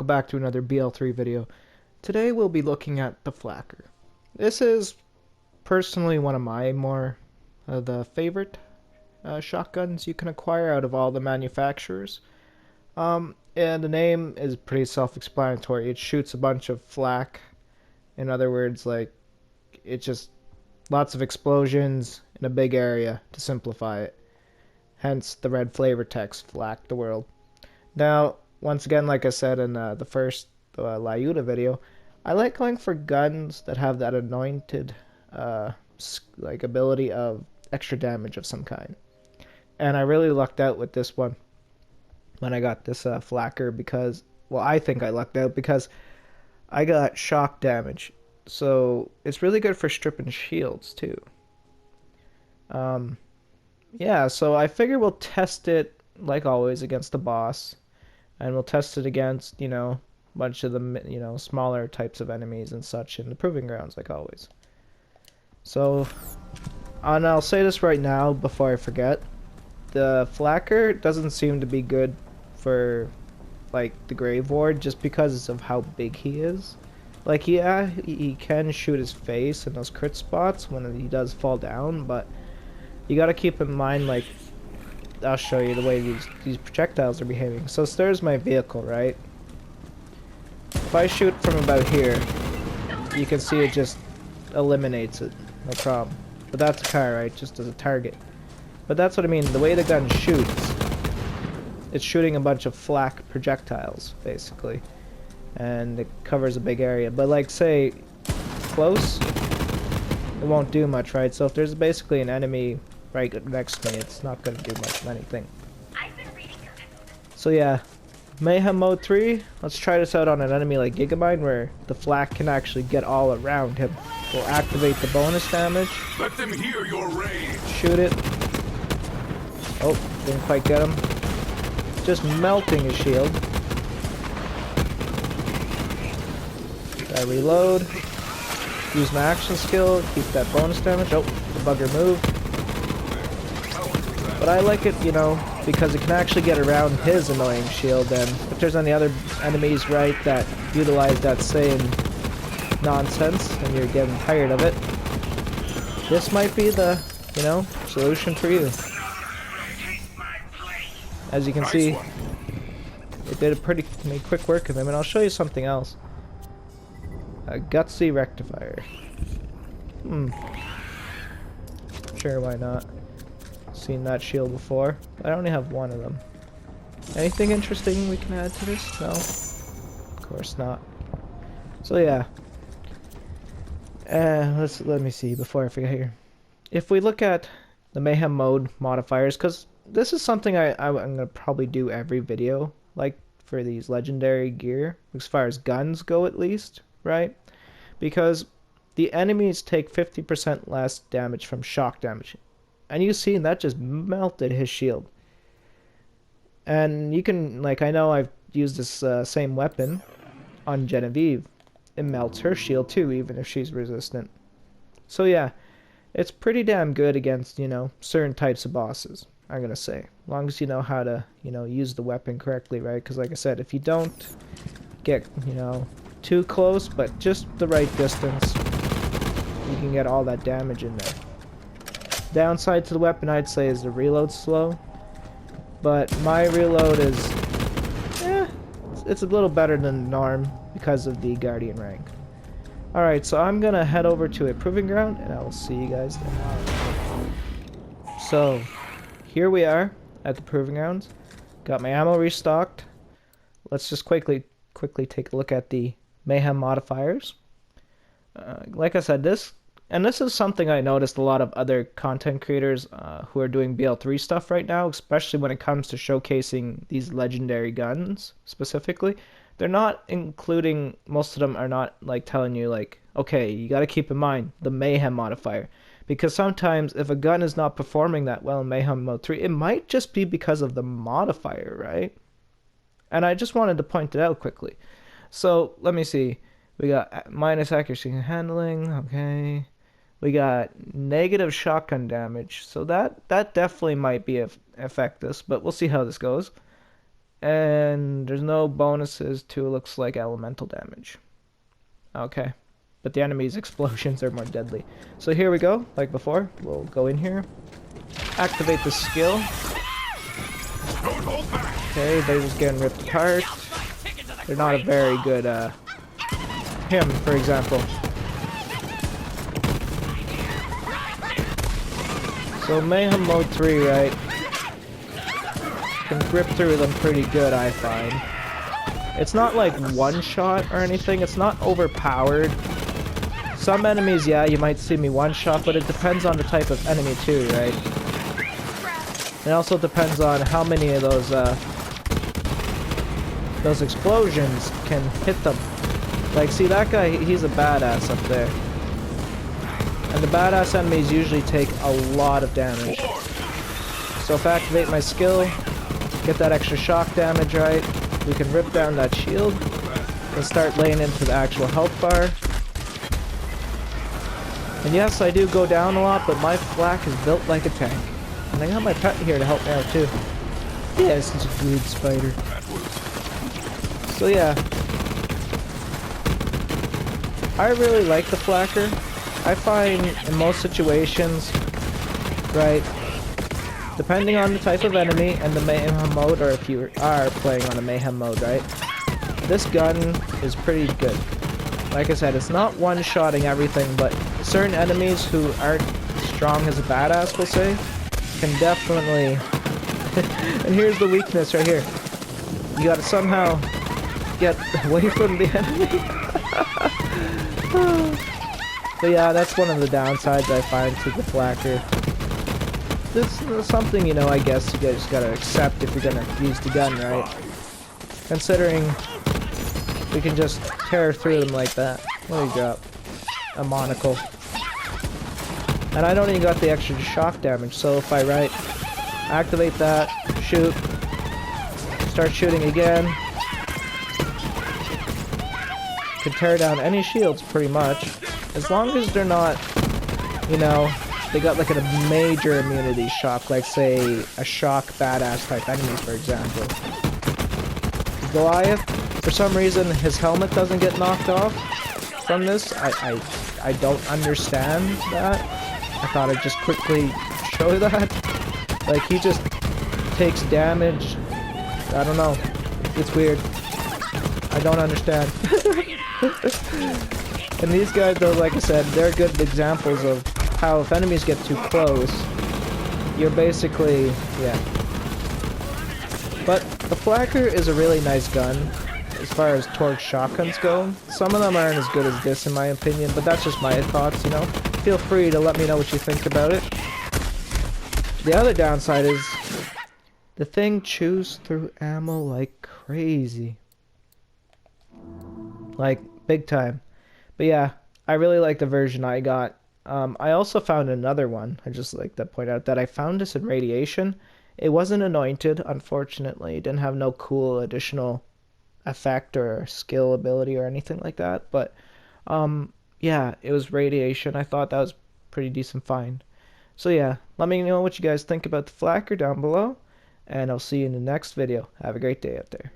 welcome back to another BL3 video. Today we'll be looking at the Flakker. This is personally one of my more the favorite shotguns you can acquire out of all the manufacturers. And the name is pretty self-explanatory. It shoots a bunch of flak. In other words, like, it's just lots of explosions in a big area, to simplify it. Hence the red flavor text, flak the world. Now, once again, like I said in the first Lyuda video, I like going for guns that have that anointed like ability of extra damage of some kind. And I really lucked out with this one when I got this Flakker because, well, I think I lucked out because I got shock damage. So it's really good for stripping shields too. Yeah, so I figure we'll test it like always against the boss. And we'll test it against, a bunch of the, smaller types of enemies and such in the proving grounds, like always. So, and I'll say this right now before I forget. The Flakker doesn't seem to be good for, like, the Grave Ward just because of how big he is. Like, yeah, he can shoot his face in those crit spots when he does fall down, but you gotta keep in mind, like, I'll show you the way these projectiles are behaving. So there's my vehicle, right? If I shoot from about here, you can see it just eliminates it, no problem. But that's a car, right? Just as a target. But that's what I mean. The way the gun shoots, it's shooting a bunch of flak projectiles, basically, and it covers a big area. But like, say, close, it won't do much, right? So if there's basically an enemy right next to me, it's not going to do much of anything. So yeah, Mayhem Mode 3, let's try this out on an enemy like Gigamine where the flak can actually get all around him. We'll activate the bonus damage. Let them hear your rage. Shoot it. Oh, didn't quite get him. Just melting his shield. I reload. Use my action skill, keep that bonus damage. Oh, the bugger moved. But I like it, because it can actually get around his annoying shield, and if there's any other enemies, right, that utilize that same nonsense, and you're getting tired of it, this might be the, solution for you. As you can see, it did made quick work of him, and I'll show you something else. A gutsy rectifier. Sure, why not? Seen that shield before. I only have one of them. Anything interesting we can add to this? No? Of course not. So yeah. Let me see before I forget here. If we look at the Mayhem Mode modifiers, because this is something I'm going to probably do every video, like for these legendary gear, as far as guns go at least, right? Because the enemies take 50% less damage from shock damage. And you see that just melted his shield. And you can, like, I know I've used this same weapon on Genevieve. It melts her shield too, even if she's resistant. So yeah, it's pretty damn good against, certain types of bosses, I'm gonna say. As long as you know how to, use the weapon correctly, right? Because like I said, if you don't get, too close, but just the right distance, you can get all that damage in there. Downside to the weapon, I'd say, is the reload slow. But my reload is, it's a little better than the norm because of the Guardian rank. Alright, so I'm going to head over to a proving ground, and I will see you guys there. So, here we are at the proving grounds. Got my ammo restocked. Let's just quickly take a look at the Mayhem Modifiers. Like I said, this is something I noticed a lot of other content creators who are doing BL3 stuff right now, especially when it comes to showcasing these legendary guns specifically. They're not including, most of them are not like telling you like, okay, you got to keep in mind the Mayhem modifier. Because sometimes if a gun is not performing that well in Mayhem Mode 3, it might just be because of the modifier, right? And I just wanted to point it out quickly. So let me see. We got minus accuracy and handling, okay. We got negative shotgun damage, so that definitely might be affect this, but we'll see how this goes. And there's no bonuses to, looks like, elemental damage. Okay. But the enemy's explosions are more deadly. So here we go, like before. We'll go in here. Activate the skill. Okay, they're just getting ripped apart. They're not a very good, him, for example. So Mayhem Mode 3, right? Can grip through them pretty good, I find. It's not like one shot or anything. It's not overpowered. Some enemies, yeah, you might see me one shot, but it depends on the type of enemy too, right? It also depends on how many of those explosions can hit them. Like, see that guy, he's a badass up there. And the badass enemies usually take a lot of damage. So if I activate my skill, get that extra shock damage right, we can rip down that shield and start laying into the actual health bar. And yes, I do go down a lot, but my flak is built like a tank. And I got my pet here to help me out too. Yeah, it's such a good spider. So yeah, I really like the Flakker. I find in most situations, right, depending on the type of enemy and the Mayhem mode, or if you are playing on a Mayhem mode, right, this gun is pretty good. Like I said, it's not one-shotting everything, but certain enemies who aren't strong as a badass, we'll say, can definitely... And here's the weakness right here. You gotta somehow get away from the enemy. But yeah, that's one of the downsides I find to the Flakker. This is something, you know, I guess you guys gotta accept if you're gonna use the gun, right? Considering we can just tear through them like that. What do you drop? A monocle. And I don't even got the extra shock damage, so if I activate that, shoot, start shooting again, can tear down any shields pretty much. As long as they're not, you know, they got like a major immunity shock, like say a shock badass type enemy, for example. Goliath, for some reason his helmet doesn't get knocked off from this. I don't understand that. I thought I'd just quickly show that. Like, he just takes damage. I don't know. It's weird. I don't understand. And these guys, though, like I said, they're good examples of how if enemies get too close, you're basically, yeah. But the Flakker is a really nice gun as far as torch shotguns go. Some of them aren't as good as this in my opinion, but that's just my thoughts, you know. Feel free to let me know what you think about it. The other downside is the thing chews through ammo like crazy. Like, big time. But yeah, I really like the version I got. I also found another one. I just like to point out that I found this in Radiation. It wasn't anointed, unfortunately. It didn't have no cool additional effect or skill ability or anything like that. But yeah, it was Radiation. I thought that was pretty decent find. So yeah, let me know what you guys think about the Flakker down below, and I'll see you in the next video. Have a great day out there.